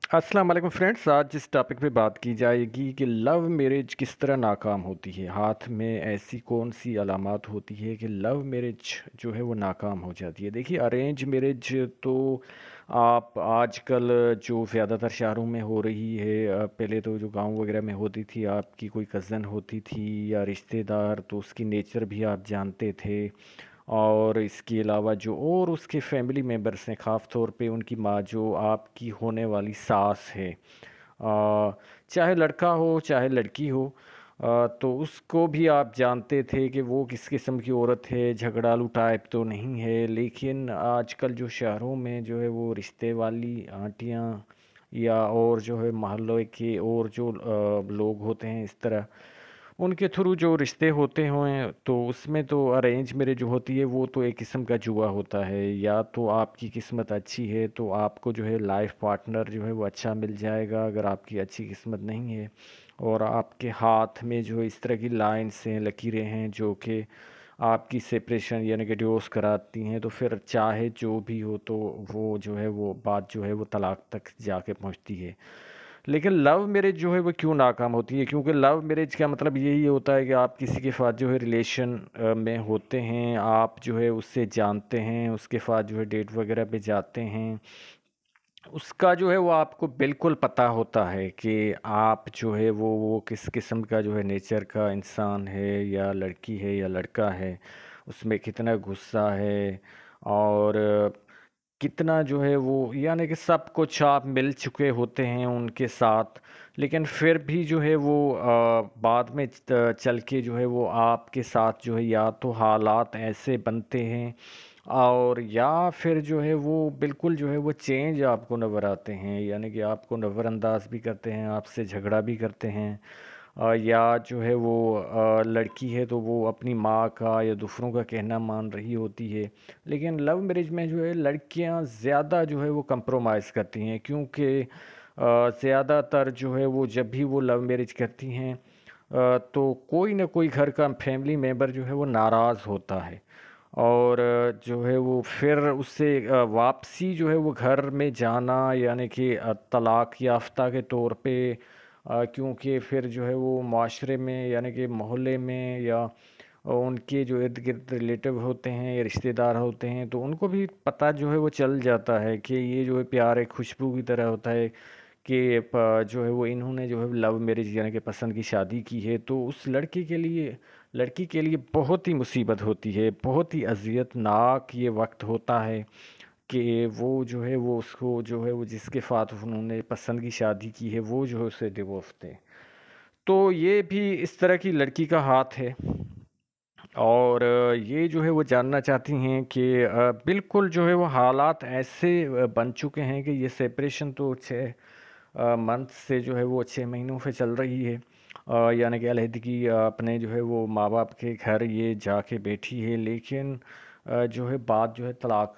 अस्सलाम वालेकुम फ्रेंड्स। आज जिस टॉपिक पे बात की जाएगी कि लव मैरिज किस तरह नाकाम होती है। हाथ में ऐसी कौन सी अलामात होती है कि लव मैरिज जो है वो नाकाम हो जाती है। देखिए, अरेंज मैरिज तो आप आजकल जो ज़्यादातर शहरों में हो रही है, पहले तो जो गांव वगैरह में होती थी, आपकी कोई कज़न होती थी या रिश्तेदार, तो उसकी नेचर भी आप जानते थे। और इसके अलावा जो और उसके फैमिली मेम्बर्स हैं, ख़ास तौर पे उनकी माँ जो आपकी होने वाली सास है, चाहे लड़का हो चाहे लड़की हो, तो उसको भी आप जानते थे कि वो किस किस्म की औरत है, झगड़ालू टाइप तो नहीं है। लेकिन आजकल जो शहरों में जो है वो रिश्ते वाली आंटियाँ या और जो है मोहल्ले के और जो लोग होते हैं इस तरह, उनके थ्रू जो रिश्ते होते हैं, तो उसमें तो अरेंज मैरिज जो होती है वो तो एक किस्म का जुआ होता है। या तो आपकी किस्मत अच्छी है तो आपको जो है लाइफ पार्टनर जो है वो अच्छा मिल जाएगा, अगर आपकी अच्छी किस्मत नहीं है और आपके हाथ में जो है इस तरह की लाइन्स हैं, लकीरें हैं जो कि आपकी सेपरेशन यानी कि डिवोर्स कराती हैं, तो फिर चाहे जो भी हो तो वो जो है वो बात जो है वो तलाक तक जाके पहुंचती है। लेकिन लव मैरिज जो है वो क्यों नाकाम होती है? क्योंकि लव मैरिज का मतलब यही होता है कि आप किसी के साथ जो है रिलेशन में होते हैं, आप जो है उससे जानते हैं, उसके साथ जो है डेट वगैरह पे जाते हैं। उसका जो है वो आपको बिल्कुल पता होता है कि आप जो है वो किस किस्म का जो है नेचर का इंसान है, या लड़की है या लड़का है, उसमें कितना गुस्सा है और कितना जो है वो, यानी कि सब कुछ आप मिल चुके होते हैं उनके साथ। लेकिन फिर भी जो है वो बाद में चल के जो है वो आपके साथ जो है या तो हालात ऐसे बनते हैं, और या फिर जो है वो बिल्कुल जो है वो चेंज आपको नज़र आते हैं, यानी कि आपको नज़रअंदाज भी करते हैं, आपसे झगड़ा भी करते हैं। या जो है वो लड़की है तो वो अपनी माँ का या दूसरों का कहना मान रही होती है। लेकिन लव मैरिज में जो है लड़कियां ज़्यादा जो है वो कंप्रोमाइज़ करती हैं, क्योंकि ज़्यादातर जो है वो जब भी वो लव मैरिज करती हैं, तो कोई ना कोई घर का फैमिली मेम्बर जो है वो नाराज़ होता है। और जो है वो फिर उससे वापसी जो है वो घर में जाना, यानी कि तलाक याफ्ता के तौर पे, क्योंकि फिर जो है वो माशरे में यानी कि मोहल्ले में या उनके जो इर्द गिर्द रिलेटिव होते हैं या रिश्तेदार होते हैं, तो उनको भी पता जो है वो चल जाता है कि ये जो है प्यार एक खुशबू की तरह होता है कि जो है वो इन्होंने जो है लव मैरिज यानी कि पसंद की शादी की है। तो उस लड़की के लिए बहुत ही मुसीबत होती है, बहुत ही अजियतनाक ये वक्त होता है कि वो जो है वो उसको जो है वो जिसके साथ उन्होंने पसंद की शादी की है वो जो है उसे डिवोर्स दे। तो ये भी इस तरह की लड़की का हाथ है। और ये जो है वो जानना चाहती हैं कि बिल्कुल जो है वो हालात ऐसे बन चुके हैं कि ये सेपरेशन तो 6 मंथ से जो है वो 6 महीनों से चल रही है। यानी कि अलहदगी अपने जो है वो माँ बाप के घर ये जाके बैठी है, लेकिन जो है बात जो है तलाक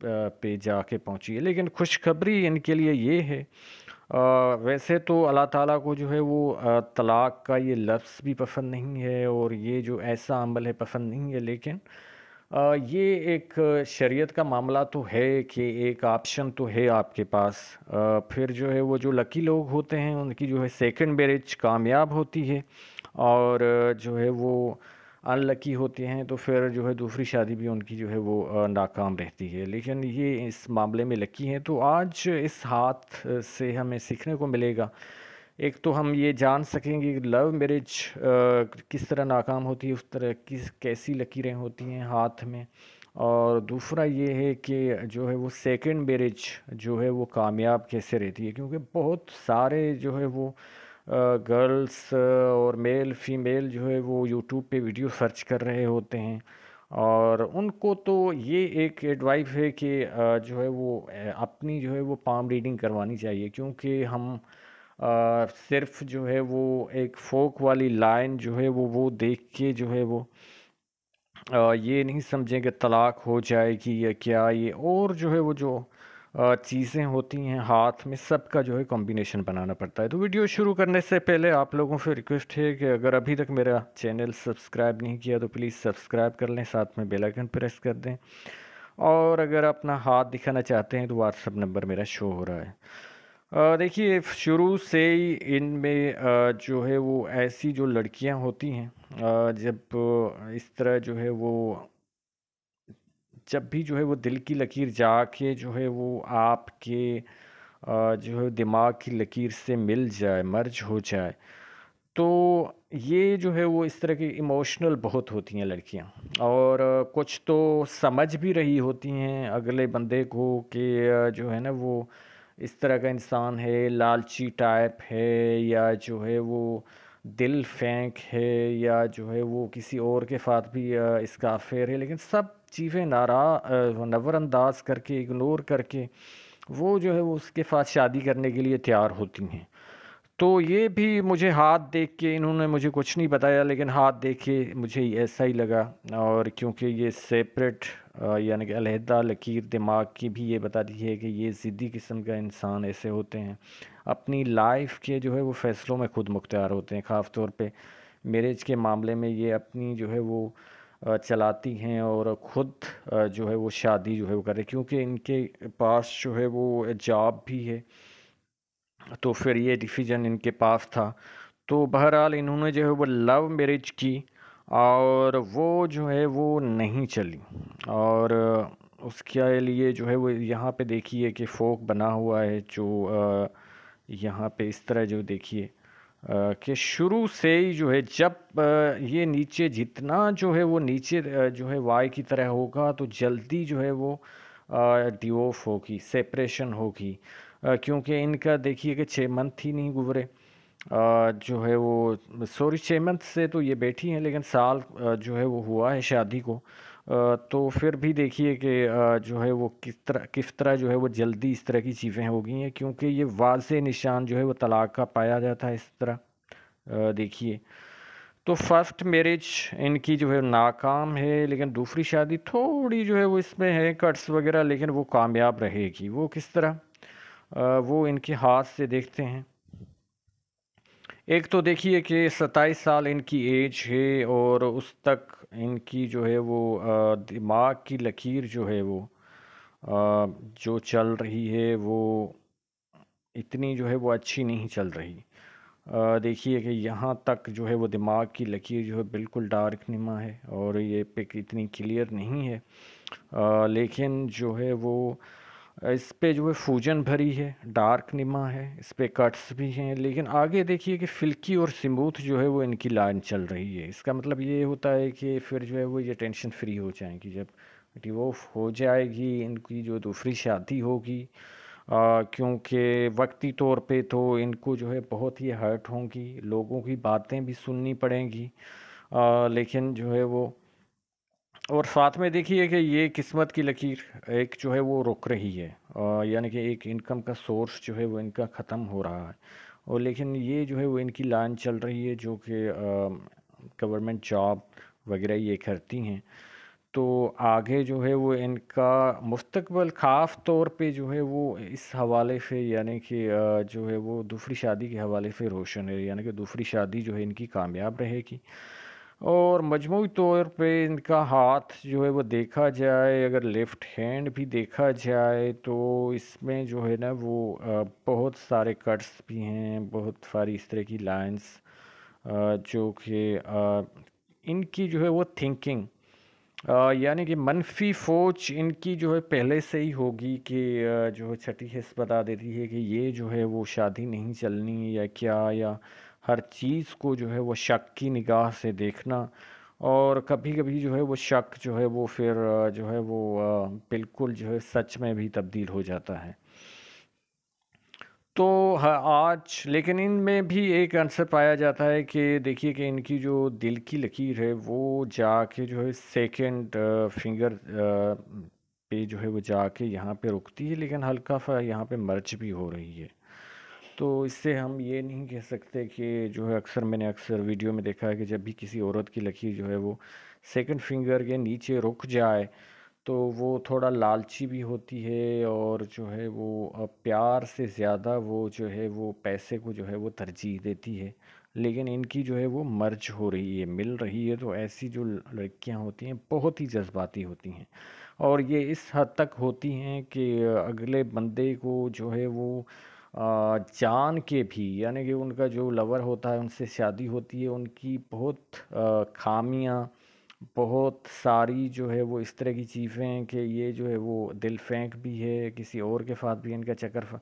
पे जाके पहुंची है। लेकिन खुशखबरी इनके लिए ये है, वैसे तो अल्लाह ताला को जो है वो तलाक का ये लफ्ज़ भी पसंद नहीं है और ये जो ऐसा अमल है पसंद नहीं है। लेकिन ये एक शरीयत का मामला तो है कि एक ऑप्शन तो है आपके पास। फिर जो है वो जो लकी लोग होते हैं उनकी जो है सेकंड मैरिज कामयाब होती है, और जो है वो अनलकी होते हैं तो फिर जो है दूसरी शादी भी उनकी जो है वो नाकाम रहती है। लेकिन ये इस मामले में लकी हैं, तो आज इस हाथ से हमें सीखने को मिलेगा। एक तो हम ये जान सकेंगे कि लव मैरिज किस तरह नाकाम होती है, उस तरह किस कैसी लकीरें होती हैं हाथ में। और दूसरा ये है कि जो है वो सेकंड मैरिज जो है वो कामयाब कैसे रहती है, क्योंकि बहुत सारे जो है वो गर्ल्स और मेल फीमेल जो है वो यूट्यूब पे वीडियो सर्च कर रहे होते हैं। और उनको तो ये एक एडवाइस है कि जो है वो अपनी जो है वो पाम रीडिंग करवानी चाहिए, क्योंकि हम सिर्फ जो है वो एक फोक वाली लाइन जो है वो देख के जो है वो ये नहीं समझें कि तलाक हो जाएगी या क्या। ये और जो है वो जो चीज़ें होती हैं हाथ में, सबका जो है कॉम्बिनेशन बनाना पड़ता है। तो वीडियो शुरू करने से पहले आप लोगों से रिक्वेस्ट है कि अगर अभी तक मेरा चैनल सब्सक्राइब नहीं किया तो प्लीज़ सब्सक्राइब कर लें, साथ में बेल आइकन प्रेस कर दें। और अगर अपना हाथ दिखाना चाहते हैं तो व्हाट्सअप नंबर मेरा शो हो रहा है। دیکھیے شروع سے ہی ان میں جو ہے وہ ایسی جو لڑکیاں ہوتی ہیں، جب اس طرح جو ہے وہ جب بھی جو ہے وہ دل کی لکیر جا کے جو ہے وہ آپ کے جو ہے دماغ کی لکیر سے مل جائے، مرج ہو جائے، تو یہ جو ہے وہ اس طرح کی ایموشنل بہت ہوتی ہیں لڑکیاں، اور کچھ تو سمجھ بھی رہی ہوتی ہیں اگلے بندے کو کہ جو ہے نا وہ اس طرح کا انسان ہے، لالچی ٹائپ ہے، یا جو ہے وہ دل پھینک ہے، یا جو ہے وہ کسی اور کے ساتھ بھی اس کا افیئر ہے، لیکن سب چیزیں نظر انداز کر کے، اگنور کر کے وہ جو ہے وہ اس کے ساتھ شادی کرنے کے لیے تیار ہوتی ہیں۔ تو یہ بھی مجھے ہاتھ دیکھ کے، انہوں نے مجھے کچھ نہیں بتایا لیکن ہاتھ دیکھ کے مجھے ایسا ہی لگا، اور کیونکہ یہ سیپریٹ یعنی کہ علیحدہ لکیر دماغ کی بھی یہ بتاتی ہے کہ یہ ضدی قسم کا انسان ایسے ہوتے ہیں، اپنی لائف کے جو ہے وہ فیصلوں میں خود مختار ہوتے ہیں، خاص طور پہ میرج کے معاملے میں یہ اپنی جو ہے وہ چلاتی ہیں اور خود جو ہے وہ شادی جو ہے وہ کرے، کیونکہ ان کے پاس جو ہے وہ جاب بھی ہے، تو پھر یہ ڈیسیجن ان کے پاس تھا۔ تو بہرحال انہوں نے جو ہے وہ لو میرج کی، اور وہ جو ہے وہ نہیں چلی، اور اس کے لیے جو ہے وہ یہاں پہ دیکھیے کہ فوک بنا ہوا ہے، جو یہاں پہ اس طرح جو دیکھیے کہ شروع سے ہی جو ہے جب یہ نیچے جتنا جو ہے وہ نیچے جو ہے وائی کی طرح ہوگا تو جلدی جو ہے وہ ڈیوورس ہوگی، سیپریشن ہوگی، کیونکہ ان کا دیکھیے کہ 6 منتھ ہی نہیں گزرے، جو ہے وہ سوری 6 منتھ سے تو یہ بیٹھی ہیں، لیکن سال جو ہے وہ ہوا ہے شادی کو، تو پھر بھی دیکھیے کہ جو ہے وہ کس طرح جو ہے وہ جلدی اس طرح کی چیزیں ہو گئی ہیں، کیونکہ یہ واضح نشان جو ہے وہ طلاق کا پایا جاتا ہے اس طرح دیکھیے۔ تو فرسٹ میرج ان کی جو ہے ناکام ہے، لیکن دوسری شادی تھوڑی جو ہے وہ اس میں ہے کٹس وغیرہ، لیکن وہ کامیاب رہے گی۔ وہ کس طرح؟ وہ ان کے ہاتھ سے دیکھتے ہیں۔ ایک تو دیکھیے کہ 27 سال ان کی ایج ہے، اور اس تک ان کی جو ہے وہ دماغ کی لکیر جو ہے وہ جو چل رہی ہے وہ اتنی جو ہے وہ اچھی نہیں چل رہی۔ دیکھیے کہ یہاں تک جو ہے وہ دماغ کی لکیر جو ہے بالکل ڈارک نما ہے، اور یہ پک اتنی کلیئر نہیں ہے، لیکن جو ہے وہ اس پہ جو ہے فوجن بھری ہے، ڈارک نما ہے، اس پہ کٹس بھی ہیں، لیکن آگے دیکھیے کہ فلکی اور سموتھ جو ہے وہ ان کی لائن چل رہی ہے۔ اس کا مطلب یہ ہوتا ہے کہ پھر جو ہے وہ یہ ٹینشن فری ہو جائیں گی، جب ڈیوورس ہو جائے گی، ان کی جو دوسری شادی ہوگی، کیونکہ وقتی طور پہ تو ان کو جو ہے بہت ہی ہرٹ ہوں گی، لوگوں کی باتیں بھی سننی پڑیں گی، لیکن جو ہے وہ اور ساتھ میں دیکھیے کہ یہ قسمت کی لکیر ایک جو ہے وہ رک رہی ہے، یعنی کہ ایک انکم کا سورس جو ہے وہ ان کا ختم ہو رہا ہے، اور لیکن یہ جو ہے وہ ان کی لائن چل رہی ہے جو کہ گورنمنٹ جاب وغیرہ یہ کرتی ہیں، تو آگے جو ہے وہ ان کا مستقبل خاص طور پہ جو ہے وہ اس حوالے سے، یعنی کہ جو ہے وہ دوسری شادی کے حوالے سے روشن ہے، یعنی کہ دوسری شادی جو ہے ان کی کامیاب رہے گی، اور مجموعی طور پہ ان کا ہاتھ جو ہے وہ دیکھا جائے، اگر لیفٹ ہینڈ بھی دیکھا جائے تو اس میں جو ہے نا وہ بہت سارے کٹس بھی ہیں، بہت ساری اس طرح کی لائنز، جو کہ ان کی جو ہے وہ تھنکنگ، یعنی کہ منفی فوج ان کی جو ہے پہلے سے ہی ہوگی، کہ جو ہے چھٹی حص بتا دیتی ہے کہ یہ جو ہے وہ شادی نہیں چلنی یا کیا، یا ہر چیز کو جو ہے وہ شک کی نگاہ سے دیکھنا، اور کبھی کبھی جو ہے وہ شک جو ہے وہ پھر جو ہے وہ بالکل جو ہے سچ میں بھی تبدیل ہو جاتا ہے۔ تو آج لیکن ان میں بھی ایک عنصر پایا جاتا ہے کہ دیکھیے کہ ان کی جو دل کی لکیر ہے وہ جا کے جو ہے سیکنڈ فنگر پہ جو ہے وہ جا کے یہاں پہ رکتی ہے، لیکن ہلکا سا یہاں پہ مرچ بھی ہو رہی ہے، تو اس سے ہم یہ نہیں کہہ سکتے کہ جو ہے میں نے اکثر ویڈیو میں دیکھا ہے کہ جب بھی کسی عورت کی لکیر جو ہے وہ سیکنڈ فنگر کے نیچے رک جائے تو وہ تھوڑا لالچی بھی ہوتی ہے، اور جو ہے وہ پیار سے زیادہ وہ جو ہے وہ پیسے کو جو ہے وہ ترجیح دیتی ہے، لیکن ان کی جو ہے وہ مرج ہو رہی ہے، مل رہی ہے، تو ایسی جو لڑکیاں ہوتی ہیں بہت ہی جذباتی ہوتی ہیں، اور یہ اس حد تک ہوتی ہیں کہ اگلے بندے کو جو ہے وہ جان کے بھی، یعنی کہ ان کا جو لور ہوتا ہے ان سے شادی ہوتی ہے، ان کی بہت خامیاں، بہت ساری جو ہے وہ اس طرح کی چیزیں ہیں کہ یہ جو ہے وہ دل پھینک بھی ہے، کسی اور کے ساتھ بھی ان کا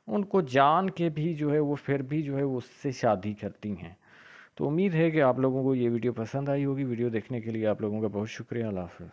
ان کو جان کے بھی جو ہے وہ پھر بھی جو ہے وہ اس سے شادی کرتی ہیں۔ تو امید ہے کہ آپ لوگوں کو یہ ویڈیو پسند آئی ہوگی۔ ویڈیو دیکھنے کے لیے آپ لوگوں کا بہت شکریہ۔ اللہ حافظ۔